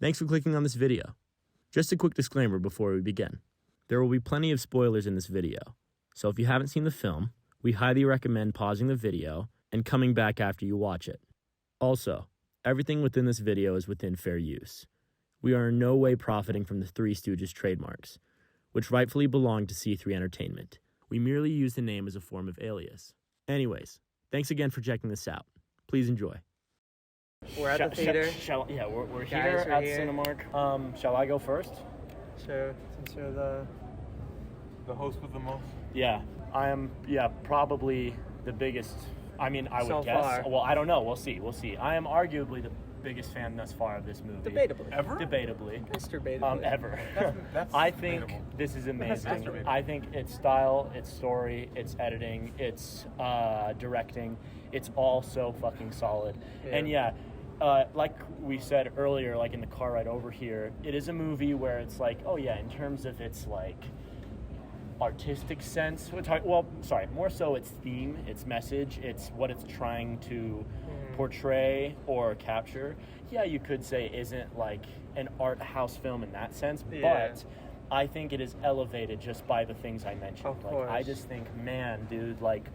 Thanks for clicking on this video. Just a quick disclaimer before we begin. There will be plenty of spoilers in this video, so if you haven't seen the film, we highly recommend pausing the video and coming back after you watch it. Also, everything within this video is within fair use. We are in no way profiting from the Three Stooges trademarks, which rightfully belong to C3 Entertainment. We merely use the name as a form of alias. Anyways, thanks again for checking this out. Please enjoy. We're at the theater. We're Guys here are at here. Cinemark. Shall I go first? Sure, since you're the host with the most. Yeah, I am. Yeah, probably the biggest. I mean, I would So guess. far. Well, I don't know. We'll see. I am arguably the biggest fan thus far of this movie. debatably. Ever? Debatably. Masturbatably. Ever. That's I think debatable. this is amazing. Masturbating. I think its style, its story, its editing, its directing, it's all so fucking solid. Yeah. And yeah, like we said earlier, like in the car ride over here, it is a movie where it's like, oh yeah, in terms of its like artistic sense, more so its theme, its message, it's what it's trying to portray or capture. Yeah, you could say isn't like an art house film in that sense, Yeah. but I think it is elevated just by the things I mentioned. Of like course. I just think, man, dude, like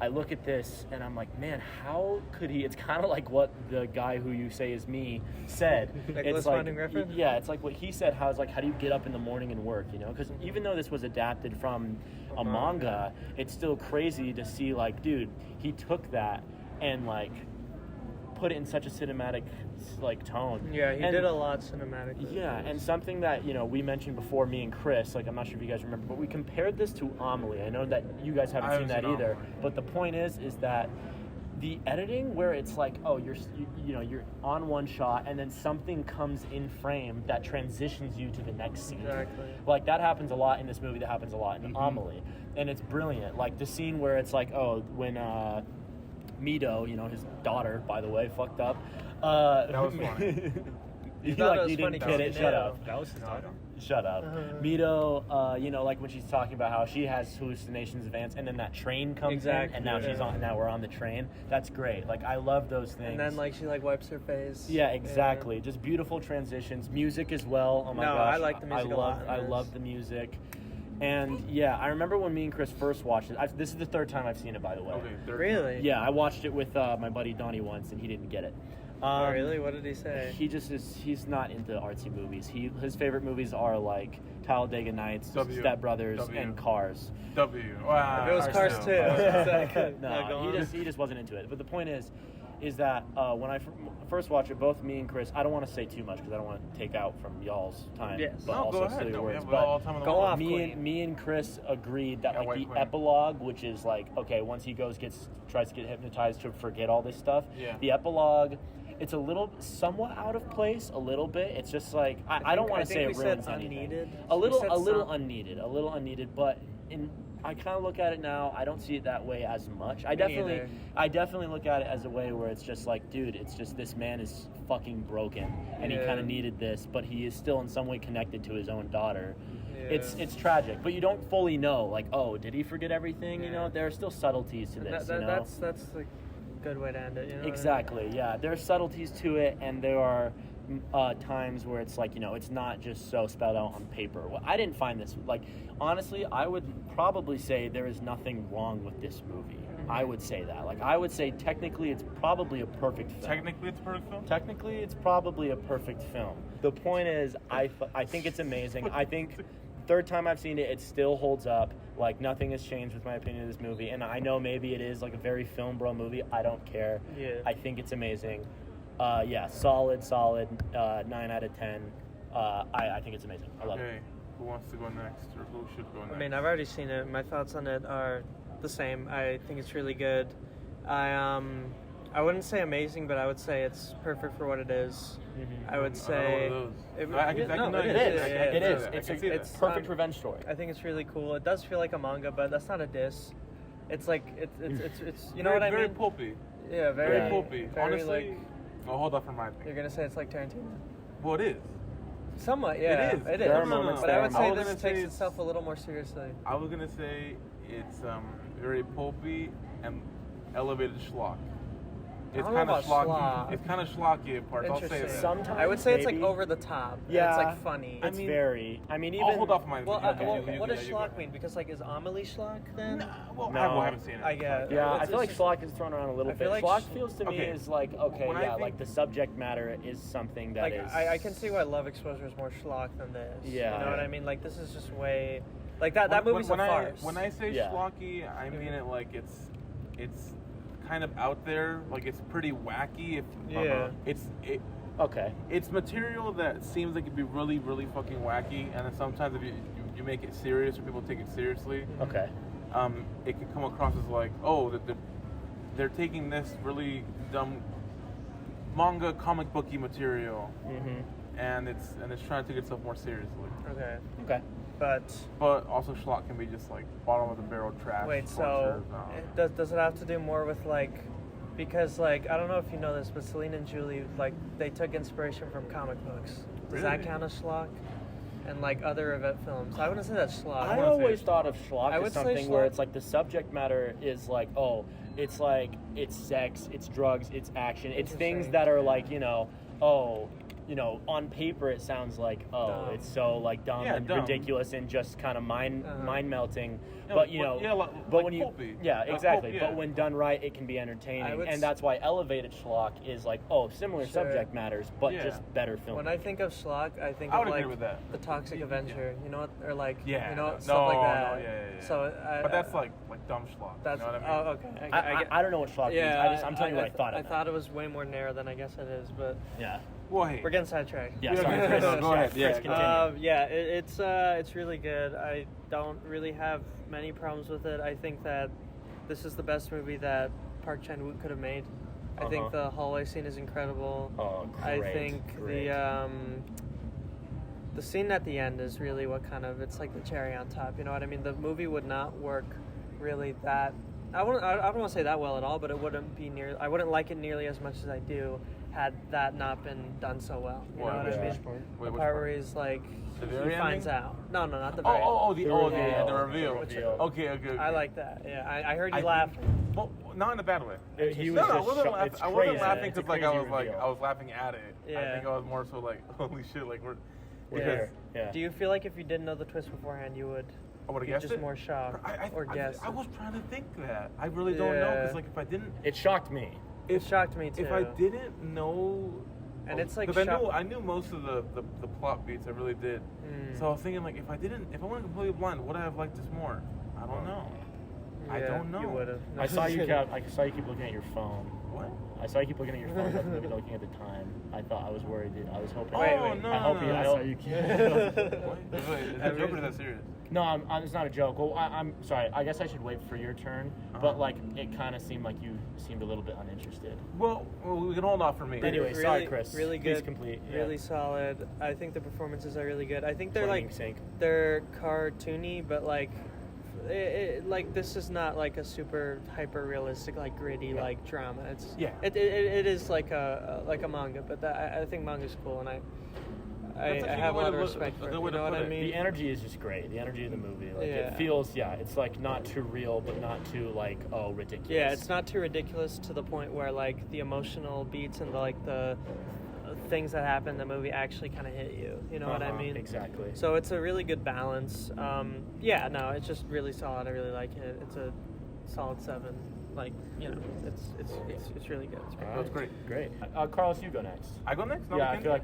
I look at this and I'm like, man, how could he? It's kind of like what the guy who you say is me said. Nicholas It's like, Winding Refn? yeah, it's like what he said. How do you get up in the morning and work? You know, because even though this was adapted from a manga, it's still crazy to see. Like, dude, he took that and like put it in such a cinematic like tone. Yeah, he And- did a lot cinematically. yeah, and something that, we mentioned before, me and Chris, like, I'm not sure if you guys remember, but we compared this to Amelie. I know that you guys haven't I seen haven't that seen either, Amelie. but the point is that the editing where it's like, oh, you're on one shot and then something comes in frame that transitions you to the next scene. Exactly. Like, that happens a lot in this movie, that happens a lot in Amelie, and it's brilliant. Like, the scene where it's like, oh, when, Mido, his daughter, by the way, fucked up. That was funny. You thought it was didn't funny get 'cause it. you Shut knew. up. That was his daughter. Shut up. Mido, like when she's talking about how she has hallucinations of ants, and then that train comes Exactly, in, and now she's yeah. on. Now we're on the train. That's great. Like, I love those things. And then like she like wipes her face. yeah, exactly. Just beautiful transitions. Music as well. Oh my No, gosh. I like the music a lot in I this. love the music. And yeah, I remember when me and Chris first watched it. This is the third time I've seen it, by the way. Okay, third Really? Yeah, I watched it with my buddy Donnie once, and he didn't get it. Oh, really? What did he say? He just is. He's not into artsy movies. His favorite movies are like Talladega Nights, W. Step Brothers, W. and Cars. W. Wow. If it was Cars no. too. Exactly. No, he just wasn't into it. But the point is that when I first watched it, both me and Chris, I don't want to say too much because I don't want to take out from y'all's time. Yes. But No, also go ahead. steal your No, we words. have But all the time in the go world. off. me and Chris agreed that Yeah, like White the Queen. epilogue, which is like, okay, once he tries to get hypnotized to forget all this stuff. Yeah. The epilogue, it's a little somewhat out of place, a little bit. It's just like I don't want to say it ruins anything. Unneeded. A little We said unneeded, but I kind of look at it now. I don't see it that way as much. I Me definitely either. look at it as a way where it's just like, dude, it's just this man is fucking broken, and he Yeah. kind of needed this, but he is still in some way connected to his own daughter. Yeah. It's tragic, but you don't fully know. Like, oh, did he forget everything? Yeah. There are still subtleties to this. That's like a good way to end it. You know what I mean? Exactly, yeah. There are subtleties to it, and there are times where it's like, it's not just so spelled out on paper. Well, I didn't find this, like, honestly, I would probably say there is nothing wrong with this movie. I would say that. Like, I would say technically it's probably a perfect film. Technically, it's a perfect film. Technically, it's probably a perfect film. The point is, I think it's amazing. I think third time I've seen it, it still holds up. Like, nothing has changed with my opinion of this movie. And I know maybe it is like a very film bro movie. I don't care. Yeah. I think it's amazing. Yeah, solid, 9 out of 10. I think it's amazing. I love Okay. it. Who wants to go next, or who should go next? I mean, I've already seen it. My thoughts on it are the same. I think it's really good. I wouldn't say amazing, but I would say it's perfect for what it is. I would say I don't know it what it is. I can no, it It is. I can It see is. that. I It's can see a that. perfect revenge story. I think it's really cool. It does feel like a manga, but that's not a diss. It's like it's you know Very- what I mean? Very pulpy. Yeah, Very Yeah. pulpy. very, Honestly. like- Oh, hold up for my You're opinion. gonna say it's like Tarantino. Well, it is. Somewhat, yeah. It is. It is. There are moments But I would there. say I was this gonna takes say itself a little more seriously. I was gonna say it's very pulpy and elevated schlock. I It's don't know kind of about schlocky. schlock. It's kind of schlocky at parts. I'll say Interesting. that. Sometimes I would say it's like maybe. over the top. and Yeah, it's like funny. It's very. I mean, even. I'll hold off on my. Well, okay, what does you go schlock ahead. mean? Because like, is Amelie schlock then? Well, No. I haven't seen it. I guess. Yeah, I It's feel like just- schlock is thrown around a little I feel bit. like Schlock sh- feels to me okay. is like, okay, When I yeah, think- like the subject matter is something that Like is. I can see why Love Exposure is more schlock than this. Yeah. You know what I mean? Like this is just way. Like that movie's when a farce. When I say Yeah. schlocky, I mean it like it's kind of out there. Like it's pretty wacky. Yeah. Okay. It's material that seems like it'd be really, really fucking wacky, and then sometimes if you make it serious or people take it seriously, Okay. it can come across as like, oh, that they're taking this really dumb manga comic booky material, Mm-hmm. and it's trying to take itself more seriously. Okay. Okay. But But also schlock can be just like bottom of the barrel trash. wait, so torture, does it have to do more with like? Because like I don't know if you know this, but Celine and Julie like they took inspiration from comic books. Does that Really? count as schlock? And like other event films, I wouldn't say that's schlock. I wanna say always it's- thought of schlock I as would say something where schlock- it's like the subject matter is like, oh, it's like it's sex, it's drugs, it's action, it's things Interesting. that are like, on paper it sounds like, oh, Dumb. it's so like dumb Yeah, and dumb. ridiculous and just kind of mind melting. Yeah, But like when you pulpy. yeah, Like exactly. pulp, yeah. But when done right, it can be I entertaining, would and s- that's why elevated schlock is like, oh, similar Sure. subject matters, but Yeah. just better film. When I think of schlock, I think I of would agree like with that. the Toxic Avenger, you know, what, or like Yeah, you know, no, stuff like no, that. yeah. So, But that's like dumb schlock. that's you know what I mean? oh okay. I don't know what schlock means. I'm telling you what I thought of. I that. thought it was way more narrow than I guess it is, but Yeah. Well, hey. we're getting sidetracked. Yeah. Yeah, Sorry, okay, Chris. no, go ahead. Chris, Yeah, continue. Yeah, it's really good. I don't really have many problems with it. I think that this is the best movie that Park Chan-wook could have made. I think Uh-huh. the hallway scene is incredible. Oh, I great, think great. the scene at the end is really what kind of it's like the cherry on top. You know what I mean? The movie would not work really that. I don't want to say that well at all, but it wouldn't be near. I wouldn't like it nearly as much as I do had that not been done so well. You know what I which mean? part? The Wait, which part part? where he's like The he very finds ending? out. No, not the very. end. The reveal. reveal. Okay. I like that. Yeah, I heard you I laugh. think- Well, not in a bad way. He was No, I just wasn't, shocked. It's I wasn't crazy. laughing It's a because crazy reveal. I was laughing at it. I Yeah. think I was more so like, holy shit, like we're. We're here. Do you feel like if you didn't know the twist beforehand, you would I would have be guessed just it. more shocked or guessed? I was trying to think that. I really don't know Yeah. because like if I didn't, It shocked me. It shocked me too. if I didn't know, And it's like because shock- I knew most of the plot beats. I really did. Mm. So I was thinking like if I went completely blind, would I have liked this more? I don't know. I Yeah, don't know. You would have. I saw you keep looking at your phone. What? I saw you keep looking at your phone. I wasn't looking at the time. I was worried. I was hoping. Wait, Oh wait. no! I hope no, you. no. I saw you keep. What? Wait, is that a joke or is that serious? No, it's not a joke. Well, I'm sorry. I guess I should wait for your turn. But like, it kind of seemed like you seemed a little bit uninterested. Well, we can hold off for me. Anyway, sorry, Chris. Really Please good. complete. Yeah. Really solid. I think the performances are really good. I think they're Flaming like Sync. they're cartoony, but like. Like this is not like a super hyper realistic like gritty like drama. It's It is like a manga, but I think manga's cool and I That's actually a have a good way lot to of look- respect a for it. good You way to know what put I it. mean? The energy is just great. The energy of the movie, like Yeah. it feels, it's like not too real, but not too like ridiculous. Yeah, it's not too ridiculous to the point where like the emotional beats and the things that happen in the movie actually kind of hit you. You know what I mean? Exactly. So it's a really good balance. It's just really solid. I really like it. It's a solid 7. Like it's really good. It's great. That's great. Great. Carlos, you go next. I go next? No, Yeah, we I can? feel like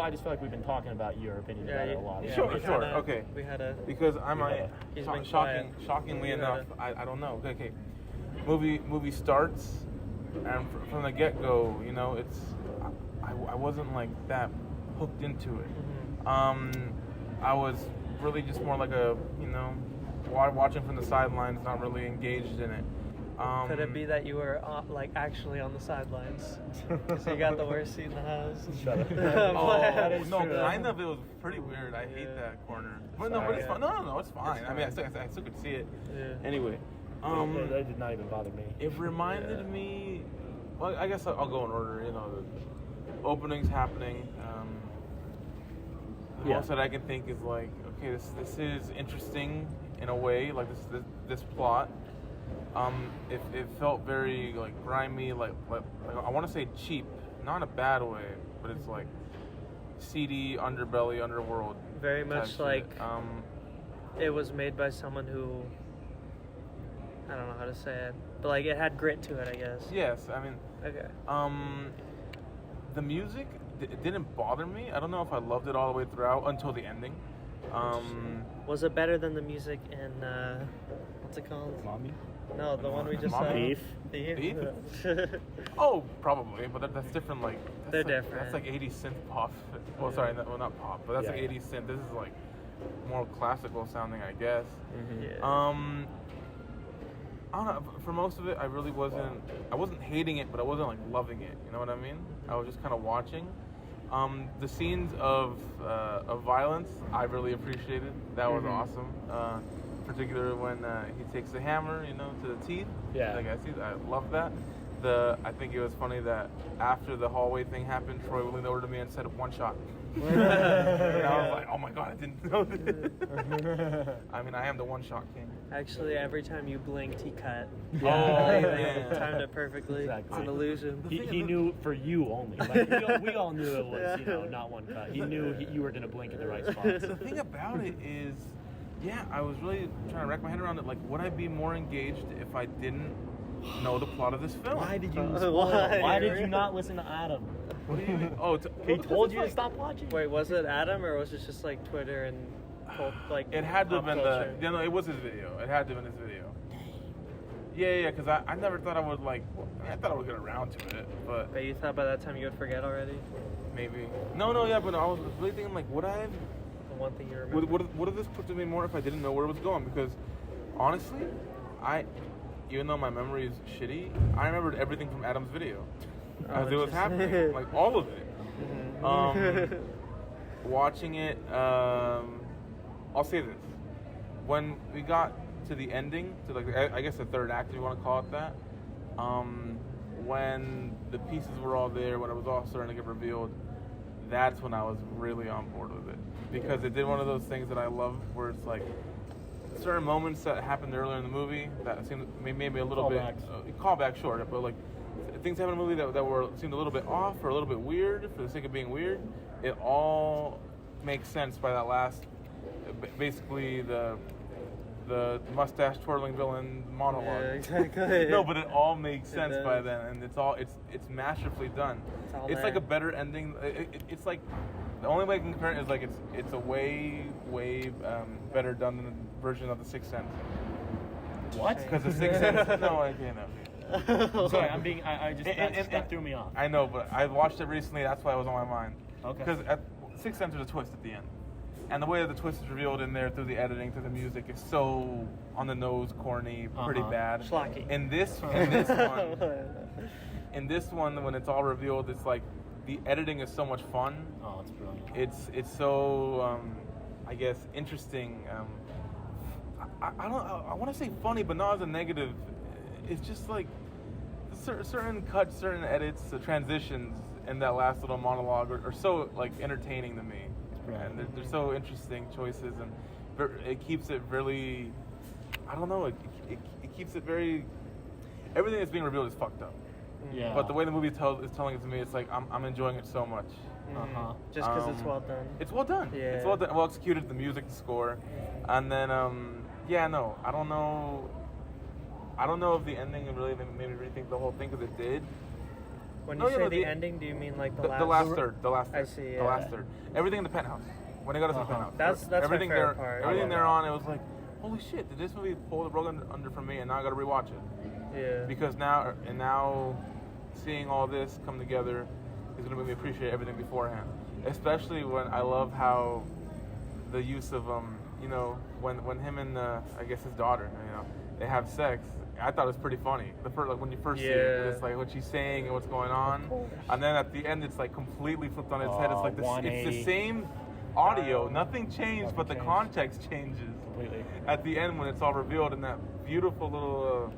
I just feel like we've been talking about your opinion about it a lot. yeah, Sure, we sure, had a- okay. We had a Because I Yeah. might, He's been quiet. shockingly Yeah. enough, I don't know. Okay. Movie starts, and from the get-go, it's I wasn't like that hooked into it. I was really just more like a watching from the sidelines, not really engaged in it. Could it be that you were like actually on the sidelines? So you got the worst seat in the house. Shut up. That Oh is no, true. kind of. It was pretty weird. I hate that corner. But no, but it's fine. No, it's fine. I mean, I still could see it. Yeah. Anyway, that did not even bother me. it reminded me. Well, I guess I'll go in order. The opening's happening. The most that I can think is like, okay, this is interesting in a way. Like this plot. it felt very like grimy, like I want to say cheap, not in a bad way, but it's like seedy underbelly, underworld. Very much shit. like it was made by someone who, I don't know how to say it, but like it had grit to it, I guess. Yes, I mean, Okay. the music it didn't bother me. I don't know if I loved it all the way throughout until the ending. Was it better than the music in what's it called? Mommy? No, the one we just saw. Mommy? Thief. Thief? Oh, probably, but that's different. Like They're like, different. That's like 80s synth pop. Well, Yeah. sorry, well not pop, but that's Yeah. like 80s synth. This is like more classical sounding, I guess. Yeah. I don't know. For most of it, I really wasn't. I wasn't hating it, but I wasn't like loving it. You know what I mean? I was just kind of watching. The scenes of violence, I really appreciated. That was awesome. Particularly when he takes the hammer, you know, to the teeth. Yeah. Like I love that. I think it was funny that after the hallway thing happened, Troy leaned over to me and said, "One shot." And I was like, "Oh my god, I didn't know this." I mean, I am the one-shot king. Actually, every time you blinked, he cut. Yeah. They timed it perfectly. Exactly. It's an illusion. He knew for you only. Like, we all knew it was, not one cut. He knew you were going to blink at the right spot. The thing about it is, yeah, I was really trying to wrap my head around it. Like, would I be more engaged if I didn't know the plot of this film? Why did you Why? did you not listen to Adam? What do you mean? Oh, He told you to stop watching. Wait, was it Adam or was it just like Twitter and like? It had to have pop been culture? no, it was his video. It had to have been his video. Yeah, because I never thought I would like. I thought I would get around to it, but But you thought by that time you would forget already? maybe. No, yeah, but I was really thinking like, would I have? The one thing you remember. Would have this put to me more if I didn't know where it was going? Because honestly, even though my memory is shitty, I remembered everything from Adam's video as it was happening, like all of it. Watching it, I'll say this: when we got to the ending, to like I guess the third act, if you want to call it that, when the pieces were all there, when it was all starting to get revealed, that's when I was really on board with it, because it did one of those things that I love, where it's like certain moments that happened earlier in the movie that seemed maybe a little callback short, but like things happened in the movie that seemed a little bit off or a little bit weird for the sake of being weird. It all makes sense by that last, basically the mustache twirling villain monologue. Yeah, exactly. No, but it all makes sense by does. then, and it's masterfully done. It's It's like a better ending. It's like the only way I can compare it is like it's a way better done than the version of The Sixth Sense. What? Because The Sixth Sense. No, I can't. Sorry, that threw me off. I know, but I watched it recently. That's why it was on my mind. Okay. Because at Sixth Sense, there's a twist at the end, and the way that the twist is revealed in there through the editing, through the music, is so on the nose, corny, pretty bad. Schlocky. In this one, when it's all revealed, it's like the editing is so much fun. Oh, it's brilliant. It's so I guess interesting. I want to say funny, but not as a negative. It's just like certain cuts, certain edits, the transitions in that last little monologue are so like entertaining to me, and they're so interesting choices, and it keeps it really. I don't know. It keeps it very. Everything that's being revealed is fucked up. Yeah. But the way the movie is telling it to me, it's like I'm enjoying it so much. Just because it's well done. It's well done. Yeah. It's well done. Well executed. The music, the score, and then I don't know. I don't know if the ending really made me rethink the whole thing, because it did. When you say the ending, do you mean like the last third? The last third. I see, The last third. Everything in the penthouse. When they got us in the penthouse. That's everything my favorite there, part. Everything they're on, it was like, holy shit! Did this movie pull the rug under from me, and now I got to rewatch it? Yeah. Because now seeing all this come together is gonna make me appreciate everything beforehand. Especially when I love how the use of when him and I guess his daughter, they have sex. I thought it was pretty funny. When you first see it, it's like what she's saying and what's going on, and then at the end it's like completely flipped on its head. It's like it's the same audio, nothing changed, but the context changes completely at the end when it's all revealed in that beautiful little.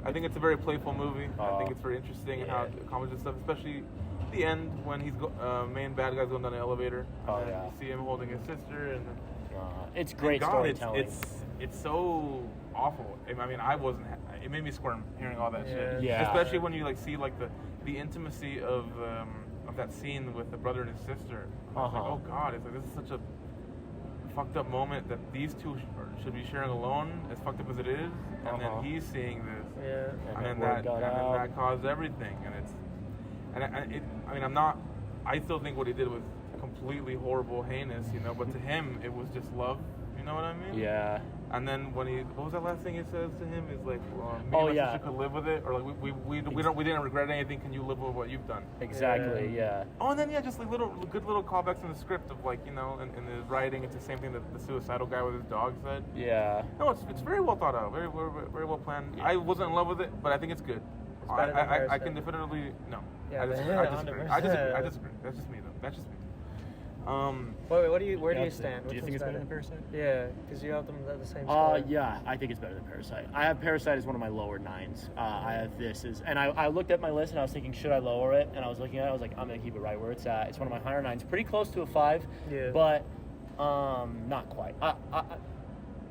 I think it's a very playful movie. I think it's very interesting in how it accomplishes stuff, especially the end when he's main bad guy's going down the elevator. You see him holding his sister, and it's great storytelling. It's so awful. I mean, I wasn't. It made me squirm hearing all that shit. Yeah. Especially when you like see like the intimacy of that scene with the brother and his sister. I was like, oh god, it's like this is such a fucked up moment that these two should be sharing alone, as fucked up as it is, and then he's seeing this, and then that caused everything, I mean, I still think what he did was completely horrible, heinous, you know, but to him it was just love, you know what I mean? Yeah. And then when what was that last thing he says to him? Is like, me and my sister could live with it, or like we didn't regret anything. Can you live with what you've done? Exactly. Yeah. Oh, and then just like good little callbacks in the script of like, you know, in the writing, it's the same thing that the suicidal guy with his dog said. Yeah. No, it's very well thought out, very well planned. Yeah. I wasn't in love with it, but I think it's good. I can definitively no. Yeah, I disagree. I disagree. That's just me though. That's just me. Wait, where do you stand? Do you think it's better than Parasite? Yeah, because you have them at the same score. Yeah, I think it's better than Parasite. I have Parasite as one of my lower 9s. I have this as, and I looked at my list and I was thinking, should I lower it? And I was looking at it, I was like, I'm gonna keep it right where it's at. It's one of my higher 9s, pretty close to a 5, but not quite.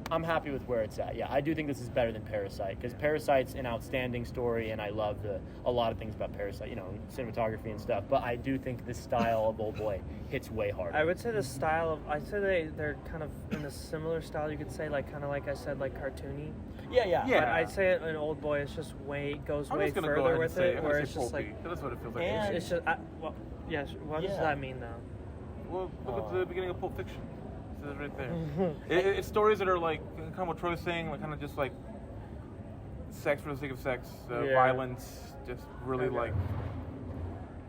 I'm happy with where it's at. Yeah, I do think this is better than Parasite, because Parasite's an outstanding story, and I love a lot of things about Parasite, you know, cinematography and stuff. But I do think the style of Oldboy hits way harder. I would say the style of, I'd say they're kind of in a similar style. You could say like kind of like I said, like cartoony. Yeah. But I'd say in Oldboy, it's just goes way further with it, where it's just like that's what it feels like. And it's just what does that mean though? Well, look at the beginning of Pulp Fiction. It's right there. It's stories that are like kind of what Troy was saying, like kind of just like sex for the sake of sex, violence, just really like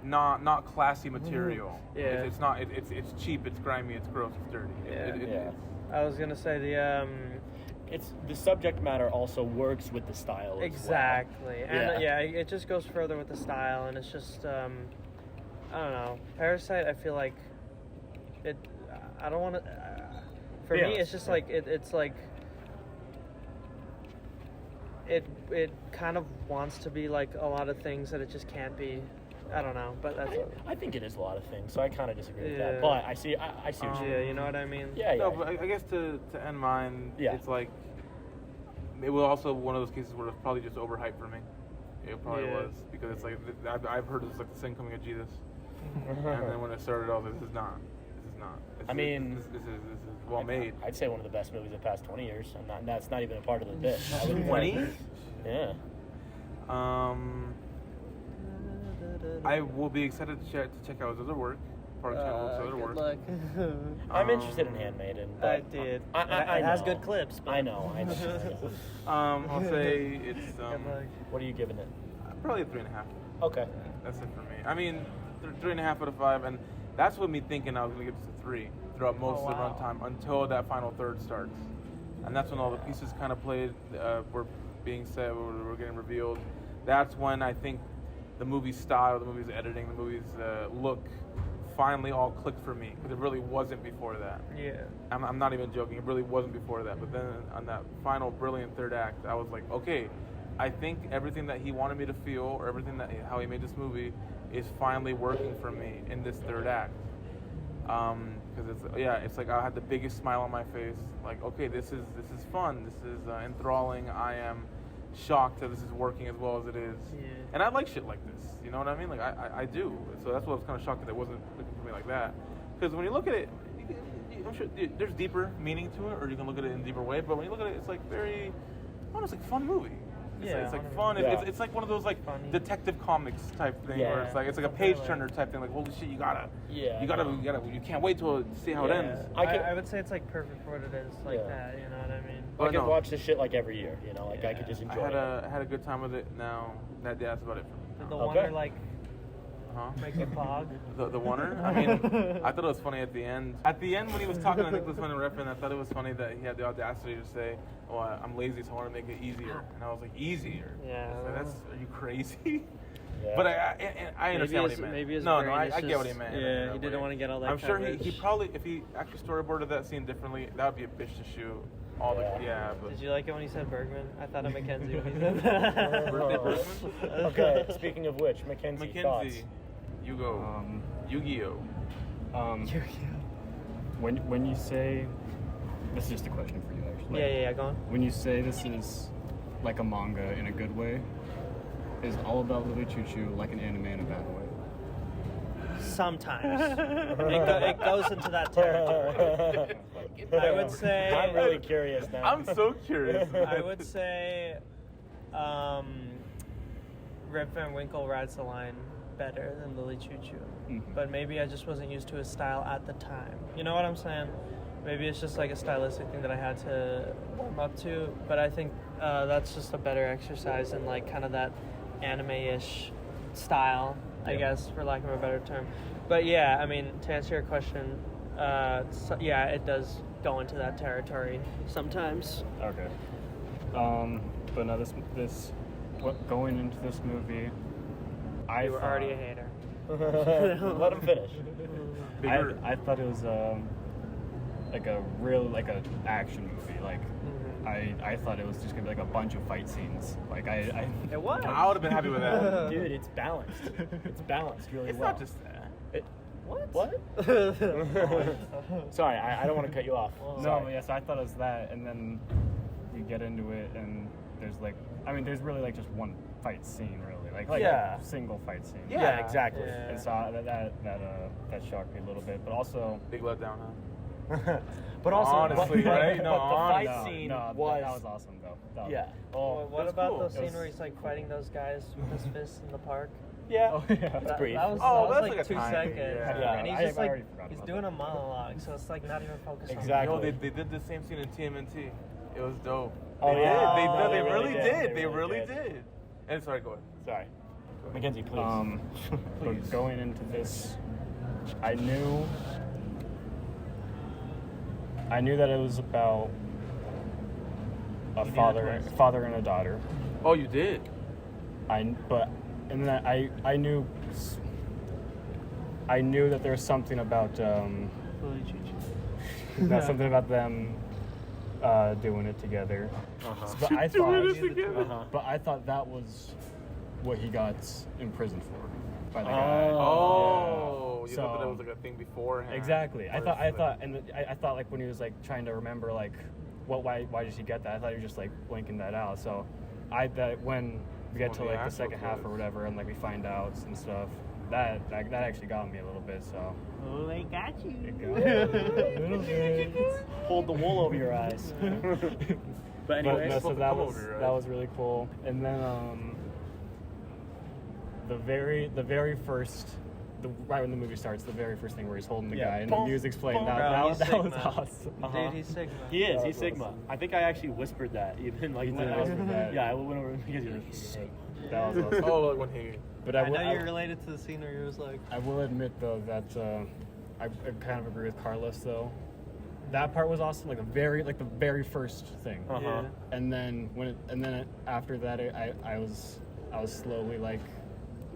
not classy material. Yeah. It's not. It's cheap. It's grimy. It's gross. It's dirty. I was gonna say it's the subject matter also works with the style. Exactly. And it just goes further with the style, and it's just I don't know. Parasite, I feel like it. I don't want to. For me, it's just like it's like it kind of wants to be like a lot of things that it just can't be. I don't know, but that's. I think it is a lot of things, so I kind of disagree with that. But I see what you mean. You know what I mean? Yeah. No, but I guess to end mine, it's like it was also one of those cases where it's probably just overhyped for me. It probably was, because it's like I've heard it's like the second coming of Jesus, and then when it started, I was like, this is not. This is well made. I'd say one of the best movies of the past 20 years, and that's not even a part of the bit. 20? Yeah. I will be excited to check out his other work. Park Chan-wook's other work. Luck. I'm interested in Handmaiden. But I did. I it has good clips. But I know. I'll say it's. What are you giving it? Probably a 3.5. Okay. That's it for me. I mean, 3.5 out of 5, and that's what me thinking I was gonna give this a 3 throughout most of the runtime until that final third starts, and that's when all the pieces kind of were being said, were getting revealed. That's when I think the movie's style, the movie's editing, the movie's look finally all clicked for me, because it really wasn't before that. Yeah. I'm not even joking. It really wasn't before that. But then on that final brilliant third act, I was like, okay, I think everything that he wanted me to feel, or everything how he made this movie, is finally working for me in this third act. Because it's like I had the biggest smile on my face. Like, okay, this is fun. This is enthralling. I am shocked that this is working as well as it is. Yeah. And I like shit like this. You know what I mean? Like I do. So that's why I was kind of shocked that it wasn't looking for me like that. Because when you look at it, I'm sure there's deeper meaning to it, or you can look at it in a deeper way. But when you look at it, it's like very, almost like fun movie. It's like fun. Yeah. It's like one of those like funny detective comics type thing, where it's like a page turner type thing. Like, holy shit, you can't wait to see how it ends. I would say it's like perfect for what it is, like that. You know what I mean? I could watch this shit like every year. You know, like I could just enjoy it. I had a good time with it. Now that's about it for me. Did the Wonder like make you pog? The Wonder? I mean, I thought it was funny at the end. At the end when he was talking to Nicholas Winding Refn, I thought it was funny that he had the audacity to say, "Oh, I'm lazy, so I want to make it easier." And I was like, "Easier?" Yeah. Are you crazy? Yeah. But I understand what he meant. Maybe I get what he meant. Yeah, he didn't want to get all that. I'm sure he probably, if he actually storyboarded that scene differently, that would be a bitch to shoot. But did you like it when he said Bergman? I thought of Mackenzie when he said that. Bergman? Okay, speaking of which, Mackenzie, thoughts? You go. Yu-Gi-Oh. When you say This is just a question for you, actually. Yeah, go on. When you say this is like a manga in a good way, is All About Lily Choo Choo like an anime in a bad way? Sometimes. It goes into that territory. I would say... I'm really curious now. I'm so curious. I would say Rip Van Winkle rides the line better than Lily Choo Choo. Mm-hmm. But maybe I just wasn't used to his style at the time. You know what I'm saying? Maybe it's just like a stylistic thing that I had to warm up to. But I think that's just a better exercise in like kind of that anime-ish style, I guess, for lack of a better term. But yeah, I mean, to answer your question, yeah, it does go into that territory sometimes. Okay. But now going into this movie, You were already a hater. Let him finish. I thought it was like a real action movie. Like I thought it was just gonna be like a bunch of fight scenes. Like I It was. I would have been happy with that. Dude, it's balanced. It's balanced really It's well. not just that. What? Sorry, I don't want to cut you off. no, Sorry. but yes, I thought it was that, and then you get into it, and there's really like just one fight scene, really, like Yeah. a single fight scene. Yeah, exactly. Yeah. And so that shocked me a little bit, but also. Big letdown, huh? But also, Honestly, right? but No, the honestly. fight scene that was awesome though. yeah. What That's about cool. the scene where he's like fighting those guys with his fists in the park? Yeah. Oh, yeah. That, brief. that was, Oh, that was that's like like a 2 time seconds. thing, yeah. And he's I just like, already forgot he's about doing that. a monologue, so it's like not even focused on Exactly. Yo, they did the same scene in TMNT. It was dope. Oh, They yeah? did. Oh, They they really really did. did. They They really really did. And sorry, go ahead. Sorry. Mackenzie, please. But going into this, I knew that it was about a father and a daughter. Oh, you did? I knew that there was something about Lily Choo Choo. not something about them doing it together. But I thought, but I thought that was what he got in prison for by the guy. Oh, Yeah. you thought that it was like a thing beforehand. Exactly. I thought like when he was like trying to remember like why did he get that? I thought he was just like blanking that out. So when we get to like the second half or whatever, and like we find out and stuff, that actually got me a little bit. So. Oh, they got you. It got me a little bit. Pulled the wool over your eyes. But anyway, no, so that come was over, right? that was really cool. And then the very first. Right when the movie starts, the very first thing where he's holding the guy and the music's playing, Bro, that he's was Sigma. awesome. Dude, he's Sigma. he is. That He's was Sigma. awesome. I think I actually whispered that even like You when did I was. whisper that. Yeah, I went over because he's Sigma. That was awesome. Oh, like when he. But I know you're related to the scene where he was like, I will admit though that I kind of agree with Carlos though. That part was awesome, like the very first thing. yeah. And then after that, I was slowly like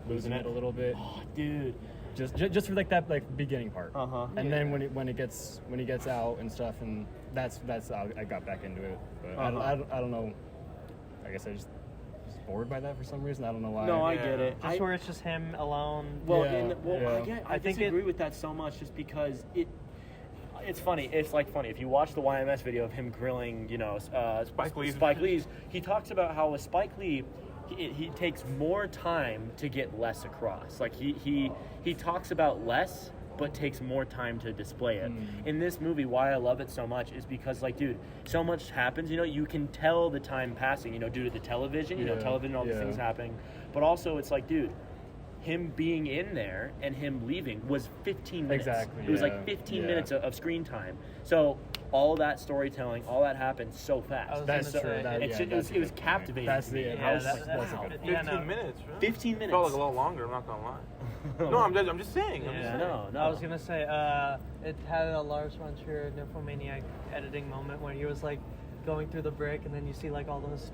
losing it a little bit. Oh, dude. Just for like that like beginning part. And then Yeah. when he gets out and stuff, and that's how I got back into it. But I don't know. I guess I just was bored by that for some reason. I don't know why. No, I Yeah. get it. Just where it's just him alone. Well, Yeah. I think disagree with that so much just because it's funny. It's like funny if you watch the YMS video of him grilling, Spike Lee's. He talks about how with Spike Lee, he takes more time to get less across. Like he talks about less, but takes more time to display it. In this movie, why I love it so much is because, like, dude, so much happens. You can tell the time passing. Due to the television. Television, all these things happening. But also, it's like, dude, him being in there and him leaving was 15 minutes. Exactly, It was yeah. like 15 Yeah. minutes of screen time. So all that storytelling, all that happened so fast. That's gonna true. say, That, It's yeah, just- that's a it was good point. captivating That's to me. the Yeah, I was that's- like, that's a that's- good. yeah, 15 no. minutes, right? 15 minutes. Felt like a lot longer. I'm not gonna lie. No, I'm just saying. I'm just Yeah. saying. No. I was gonna say, it had a Lars von Trier Nymphomaniac editing moment when he was like going through the brick, and then you see like all those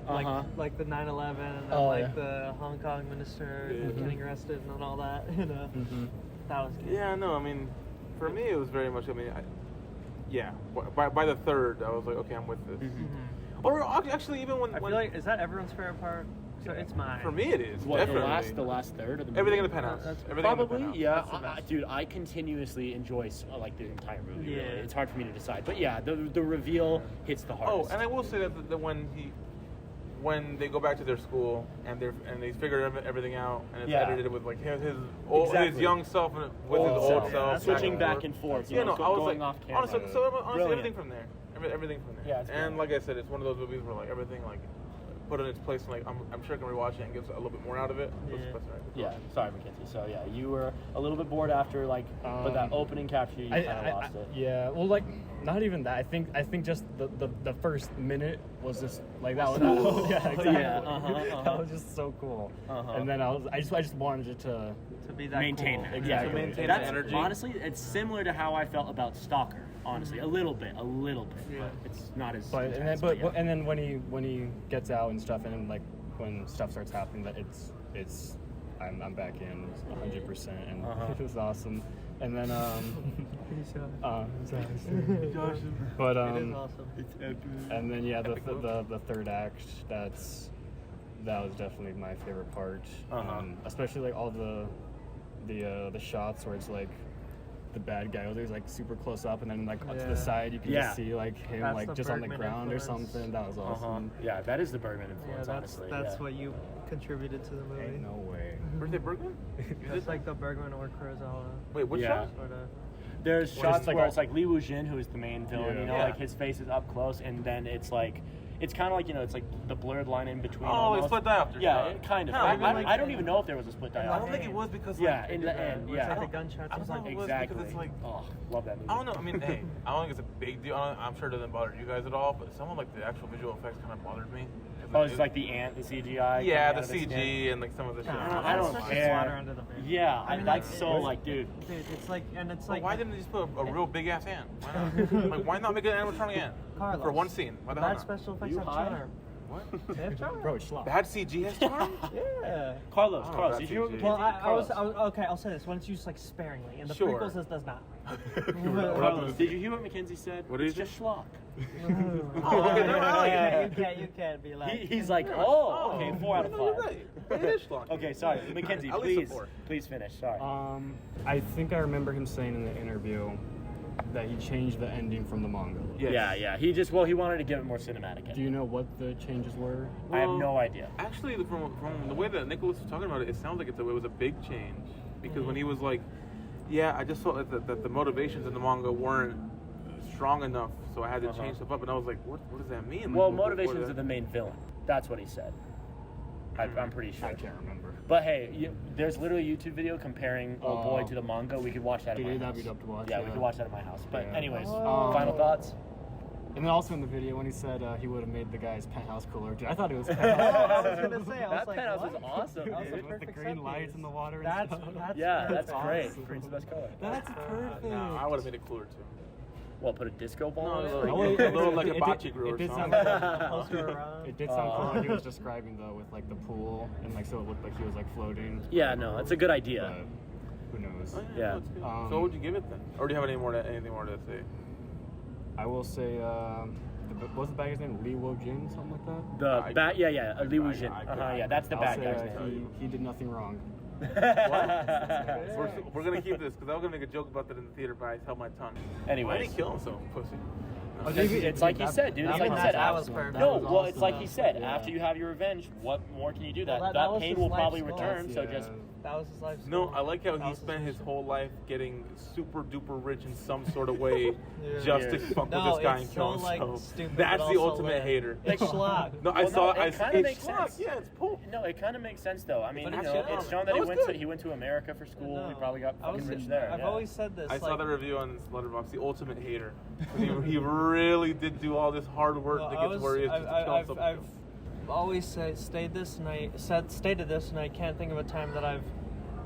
like the 9/11 and then, like the Hong Kong minister getting arrested and all that. That was good. Yeah, no, I mean, for me, it was very much. By the third, I was like, okay, I'm with this. Or actually, even when I feel like, is that everyone's favorite part? So it's mine. For me, it is. What, definitely. the last third of the movie? Everything in the penthouse. Everything Probably, in the penthouse. yeah. That's the best. Dude, I continuously enjoy like the entire movie. Yeah. Really. It's hard for me to decide, but yeah, the reveal hits the Oh, hardest. and I will say that when they go back to their school and they figure everything out and it's edited with like his young self and with his old self, switching back and forth. Yeah, no, I was going like, off camera. honestly, everything from there, everything from there. Yeah, it's and like I said, it's one of those movies where like everything like put in its place and like I'm sure I can rewatch it and get a little bit more out of it. Yeah. Yeah, sorry, Mackenzie. So yeah, you were a little bit bored after but that opening capture, you kind of lost it. Yeah, well, like not even that. I think just the first minute was just like that. Yeah, exactly. Yeah, That was just so cool. And then I just wanted it to be that maintain cool. that. Exactly. Yeah, Maintain that's the energy. honestly, it's similar to how I felt about Stalker. Honestly, a little bit, Yeah. but it's not as. But intense, and then when he gets out and stuff, and then like when stuff starts happening, that it's I'm back in 100%, and it was awesome. And then but It is awesome. and then yeah, the third act, that was definitely my favorite part. Especially like all the shots where it's like the bad guy was like super close up, and then like up to the side you can just see like him That's like the just on the Bergman ground influence. or something. That was awesome. Yeah, that is the Bergman influence. Yeah, honestly, that's what you contributed to the movie. Ain't no way. Where's it, Bergman? It's like the Bergman or Kurosawa Wait, what Yeah. shot? sort of. There's shots like where all- it's like Lee Woo-jin, who is the main villain. Yeah. You know, Yeah. like his face is up close, and then it's like. It's kind of like, it's like the blurred line in between. Oh, almost. it's split diopter. Yeah, shot. it kind of. No, I don't even know if there was a split diopter. I don't think it was because Yeah, like, in the end, Where it's yeah. like the gunshots. I don't It's know like if it was Exactly. because it's like Love that movie. I don't know. I mean, hey, I don't think it's a big deal. I'm sure it doesn't bother you guys at all, but some of like the actual visual effects kind of bothered me. Oh, it's like the ant, the CGI. yeah, coming the out of the skin. CG and like some of the shit. I don't It's care. water under the bridge. Yeah, I mean, that's like, so it's- like, dude. Dude, it's like, and it's But like. why didn't they just put a real big ass ant? Why not? Like, why not make an animatronic ant Carlos, for one scene? Why the hell bad not? special effects You have high? charm. What? They have charm. Bro, it's schlock. Bad CG has charm? Yeah. Carlos, Oh, Carlos, that's did you? CG. Well, I was Carlos. okay. I'll say this: when it's used like sparingly, and the Sure. prequels, this does not. Carlos, did you hear what Mackenzie said? What did It's he just schlock. Oh, okay, never mind. You can't be like. He's like, oh, okay, 4 out of No, you're 5. right. It is schlock. Okay, sorry, Mackenzie, At least a please, 4. please finish. Sorry. I think I remember him saying in the interview that he changed the ending from the manga. Yes. Yeah. He wanted to give it more cinematic. Do you know what the changes were? I have no idea. Actually, from the way that Nicholas was talking about it, it sounds like it was a big change. Because when he was like, yeah, I just felt that the motivations in the manga weren't strong enough, so I had to change stuff up. And I was like, what does that mean? Well, Like, what motivations is are the main villain. That's what he said. I'm pretty sure. I can't remember. But hey, there's literally a YouTube video comparing Oldboy to the manga. We could watch that at my Dude, house. that'd be dope to watch. Yeah, we could watch that at my house. But Yeah. anyways, Oh. final thoughts? And then also in the video when he said he would have made the guy's penthouse cooler. Dude, I thought it was I was gonna say, I was That like, penthouse what? is awesome, That was dude. a With the perfect green set lights piece. in the water and That's stuff. Yeah, that's awesome. great. Green's the best color. That's perfect. No, I would have made it cooler too. Well, put a disco ball No, on a it? little like a bocce grew or it did something. sound Poster around. It did sound cool what he was describing though, with like the pool and like so it looked like he was like floating. Yeah, no, it's a good idea. But who knows? Oh, Yeah. that's good. Um, So what would you give it then? Or do you have anything more to say? I will say, what was the bad guy's name? Lee Wo-jin, something like that? The bad, yeah, Lee Woo-jin. I- Yeah, that's the I'll bad say, guy's name. he did nothing wrong. We're gonna keep this because I was gonna make a joke about that in the theater, but I held my tongue. Why Anyways. did he kill himself, pussy? Oh, It's like he said, dude. It's like he said. that was perfect. No, That was well, it's awesome. like he said. Yeah. After you have your revenge, what more can you do? That Well, that was pain his will life's probably goal. return. So just That was his life's No, goal. I like how That he was spent his mission. whole life getting super duper rich in some sort of way Yeah. just to fuck No, with this guy it's and kill so, like, himself. stupid, That's but the also ultimate lit. hater. It's schlock. No, I Well, saw. no, it I kinda makes schlock. sense. Yeah, it's cool. no, it kind of makes sense though. I mean, But you it's know, shown. it's shown that That he was went to good. he went to America for school. No. He probably got I was- fucking rich there. I've yeah. always said this. I saw like, the review on Letterboxd. The ultimate hater. he really did do all this hard work well, to get to where he is just to kill himself. I've always stated this, and I can't think of a time that I've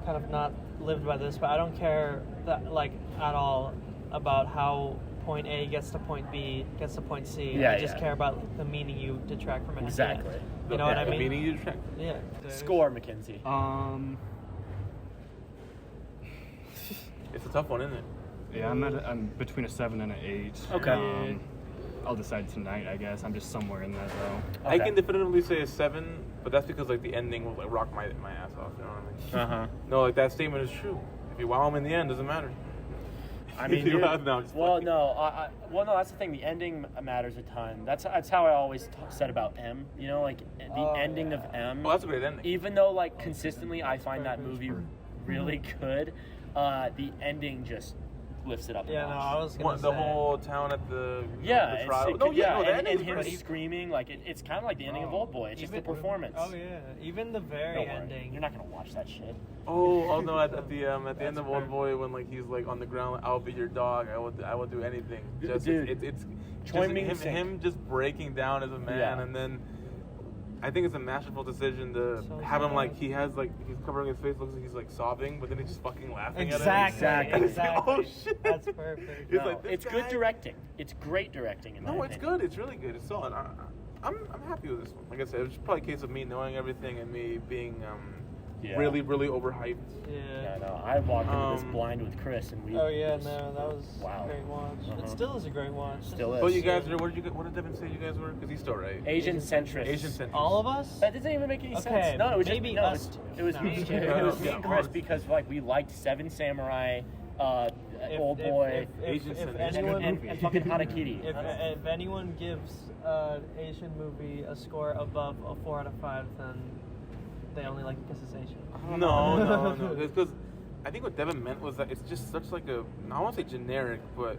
kind of not lived by this, but I don't care that like at all about how point A gets to point B, gets to point C. Yeah, I just yeah. care about the meaning you detract from it. Exactly. You know what I The mean? meaning you track. Yeah. Score, Mackenzie. It's a tough one, isn't it? Yeah, I'm between a 7 and an 8. Okay. I'll decide tonight, I guess. I'm just somewhere in that though. I can definitively say a 7, but that's because like the ending will like rock my ass off. You know what I mean? No, like that statement is true. If you wow him in the end, doesn't matter. I mean, no, that's the thing. The ending matters a ton. That's how I always said about M. You know, like the ending of M. Oh, that's a great ending. Even though, like, consistently, I find that movie really good. The ending just lifts it up. Yeah, no, I was gonna say the whole town at the the trial. and him screaming, like it's kind of like the ending of Oldboy. It's just the performance. Oh yeah, even the very ending. You're not gonna watch that shit. Oh no! At the end of Oldboy, when like he's like on the ground, I'll be your dog. I will do anything. Just Dude, it's just him just breaking down as a man, and then I think it's a masterful decision to have him like he's covering his face, looks like he's like sobbing, but then he's just fucking laughing at him. Exactly. Oh shit! That's perfect. It's good directing. It's great directing. It's good. It's really good. It's solid. I'm happy with this one. Like I said, it's probably a case of me knowing everything and me being really, really overhyped. Yeah. No. I walked into this blind with Chris, and we. Oh yeah, that was a great watch. It still is a great watch. Still is. Oh, you guys are. What did Devin say you guys were? Because he's still right. Asian centrist. All of us? That doesn't even make any sense. No, it was maybe just it was me. It was me and Chris because like we liked Seven Samurai, Oldboy, If anyone, and fucking Harakiri. If anyone gives an Asian movie a score above a 4 out of 5, then they only like because it's Asian. No. Because I think what Devin meant was that it's just such like a, I won't say generic, but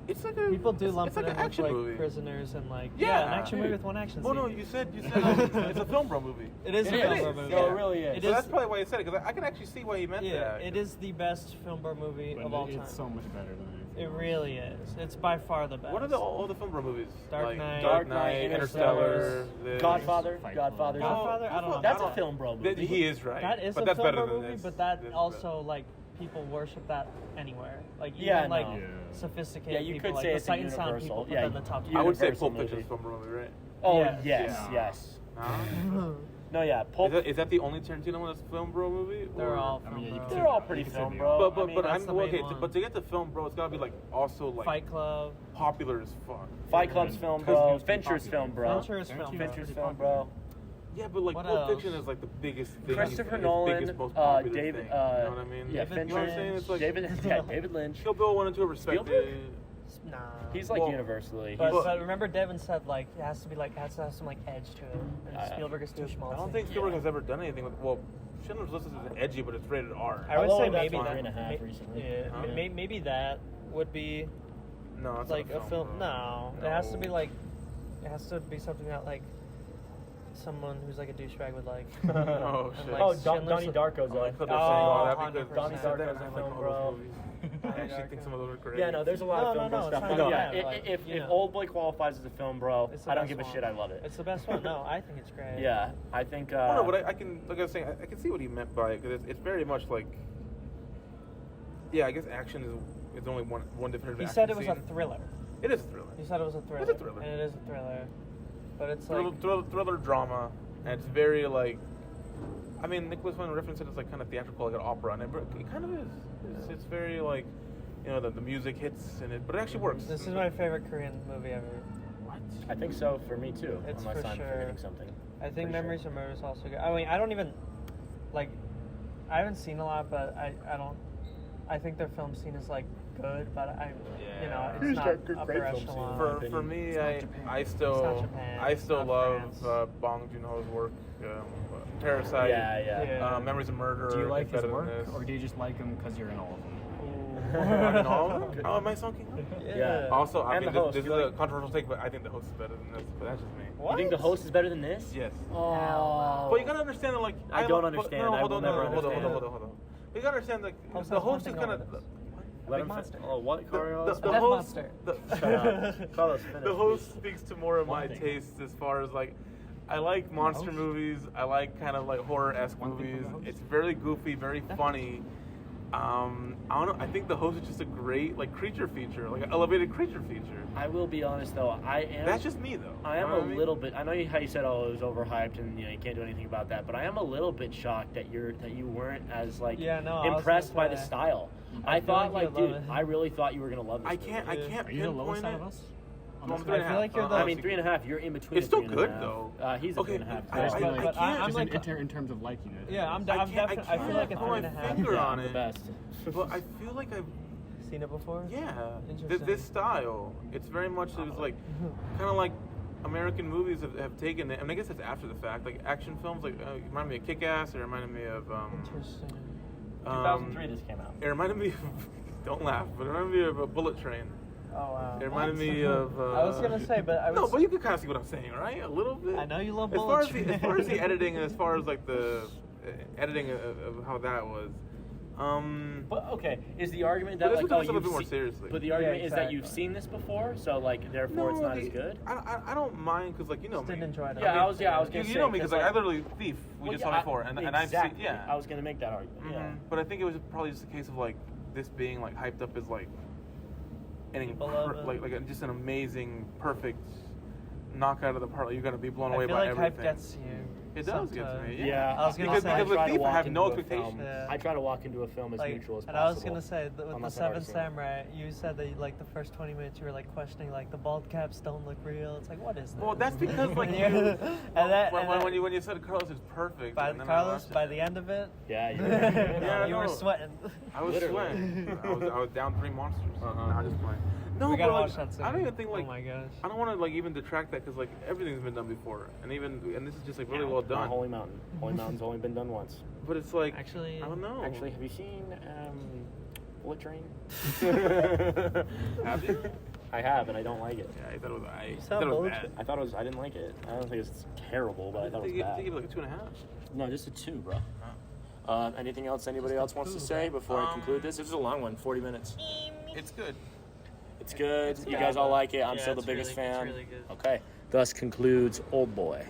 it's like a people do lump it's like it an in action with like movie. Prisoners and like an Yeah, action movie with one action scene. Well, no, you said it's a film bro movie. It is a film bro movie. No, it really is. So that's probably why he said it, because I can actually see why he meant that. Yeah, it is the best film bro movie of all time. It's so much better than anything. It really is. It's by far the best. What are all the film bro movies? Dark Knight, Dark Knight, Interstellar, Godfather. I don't know. That's a film bro movie. He is right. That is but a that's film better bro than movie, this. but that This is also like people worship that anywhere. Like Yeah, even like no. sophisticated you people could like say the it's a Sight and Sound universal. people put Yeah, that in the top I would say Universal Pulp Fiction movie. is film bro movie, right? Oh Yes. yes. Huh? No, yeah. Pulp. Is that the only Tarantino one that's film bro movie? They're Or- all film bro. They're all pretty film bro. But that's I'm the main okay. one. But to get to film bro, it's gotta be like also like Fight Club. popular as fuck. Fight Club's film bro. Fincher's film bro. Fincher's film bro. Fincher's film bro. Yeah, but like What Pulp else? Fiction is like the biggest thing. Christopher his Nolan, biggest, most popular David, thing. You know what I mean? Yeah, David Fincher. You know what I'm saying? It's like David Lynch. Kill Bill 1 and 2 are respected. Spielberg? Nah. He's like Well, universally. But remember Devin said like it has to be like has to have some like edge to it. And Spielberg is too small. I don't think Spielberg has ever done anything with. Well, Schindler's List is edgy, but it's rated R. I would Although say that's maybe fine. that. 3.5 recently. Yeah, Huh? maybe that would be No, it's like not a film. bro. No, it has to be like it has to be something that like someone who's like a douchebag would like. Oh And, shit. like, Oh, Schindler's Donnie List- Darko's Oh, I on. thought they were saying all that 100%. because Donnie you said that, Darko's and I a like film, all bro. those movies. I actually think some of those are great. Yeah, no, there's a lot of No, film no, bro it's stuff. not But bad, yeah, like, if you know. Oldboy qualifies as a film bro, It's the I don't best give a one. shit. I love it. It's the best one. No, I think it's great. Yeah, I think. Oh, no, but I can, like I was saying, I can see what he meant by it because it's very much like. Yeah, I guess action is only one definitive. He action said it was a scene. thriller. It is a thriller. He said it was a thriller. It's a thriller. And it is a thriller. But it's like Thriller drama, and it's very like. I mean, Nicholas Wayne referenced it as like kind of theatrical, like an opera, and it kind of is. It's very like, you know, the music hits in it, but it actually works. this is my favorite Korean movie ever. What? I think so for me too. It's unless for I'm sure. forgetting something. I think Pretty Memories of Murder is also good. I mean, I don't even like. I haven't seen a lot, but I don't. I think their film scene is like good, but you know, it's Here's not our good- upper great film scene. echelon. For me, It's not I Japan. still Japan. I It's still not love France. Bong Joon-ho's work. Parasite. Yeah. Memories of Murder. Do you like is his better work, than this. or do you just like him because you're in all of them? In all of them? Oh, am I sulking? Yeah. Also, I And mean, the host, this is you a like- controversial take, but I think the host is better than this. But that's just me. What? You think the host is better than this? Yes. Oh. But you gotta understand that, like, I don't understand. No, I hold will on, never hold on. understand. You gotta understand, like, Host the has one host is thing kind over of. this. Let Big him monster. Oh, what, Carlos? The Death host. monster. Shut up. Carlos, finish. The host speaks to more of my One thing. tastes as far as like I like monster host? movies. I like kind of like horror-esque One thing movies. from the host? It's very goofy, very funny. I don't know. I think the host is just a great like creature feature, like an elevated creature feature. I will be honest though. I am. That's just me though. I You am know a what mean? little bit. I know how you said, "Oh, it was overhyped," and you can't do anything about that. But I am a little bit shocked that you weren't as like Yeah, no, I was impressed by gonna the say. style. I I feel thought like like, you'd dude, love it. I really thought you were gonna love this. I can't movie. pinpoint Are you the lowest out it. of us? Well, I'm this 3.5. I feel like you're the- I mean, 3.5. You're in between. It's a still 3.5. good, though. He's a Okay, 3.5. I too. can't- I'm just like, in terms of liking it. yeah, I'm I definitely. I feel like a put my 3.5. finger Yeah, on the it. best. But I feel like I've Seen it before? Yeah, Interesting. this style. It's very much it was like kind of like American movies have taken it. I mean, I guess it's after the fact. Like action films, like it reminded me of Kick-Ass. It reminded me of Interesting. 2003 this came out. It reminded me of don't laugh, but it reminded me of a Bullet Train. Oh wow. It reminded me of. I was gonna say, but I was. No, but you can kind of see what I'm saying, right? A little bit. I know you love as Bullet far as Train. as far as the editing and as far as like the editing of how that was. But okay, is the argument But that this like was oh something a you've bit more seen- seriously. But the argument Yeah, is that you've exactly. seen this before, so like therefore it's not as good. I don't mind because like you know Just didn't me. enjoy it. Yeah, I was gonna You say know me 'cause, because like I literally Thief we well, just yeah, saw before and I've seen exactly. yeah. I was gonna make that argument. Yeah. Mhm. But I think it was probably just a case of like this being like hyped up as like People love it. like just an amazing perfect knock out of the park. Like, you're gonna be blown I away feel by like everything. hype gets you. It does get to sometimes. me. Yeah, I was gonna because say- because with try to Thief I walk have no into a expectations. film- Yeah. I try to walk into a film as neutral as And possible. I was gonna say with the unless I've already Seven seen it. Samurai, you said that like the first 20 minutes you were like questioning like the bald caps don't look real. It's like what is this? Well, that's because like Yeah. you, And when you said Carlos is perfect. by and then I Carlos, watched by it, the end of it, Yeah, Yeah, you were no. sweating. I was Literally. sweating. I was down 3 monsters. Uh-huh. Now just playing. No, we gotta but watch like, that soon. I don't even think like Oh my gosh. I don't want to like even detract that because like everything's been done before, and this is just like really well Not done. Holy Mountain. Holy Mountain's only been done once. But it's like Actually- I don't know. Actually, have you seen Bullet Train? Have you? I have, and I don't like it. Yeah, I thought it was. I saw thought it was Bullet bad. Train? I thought it was. I didn't like it. I don't think it's terrible, but I thought it was They bad. give it like a 2.5. No, just a 2, bro. Anything else anybody else wants to say before I conclude this? This is a long one, 40 minutes. It's good. It's good. It's you good. guys all like it. I'm Yeah, still the it's biggest really- it's fan. really good. Okay. Thus concludes Oldboy.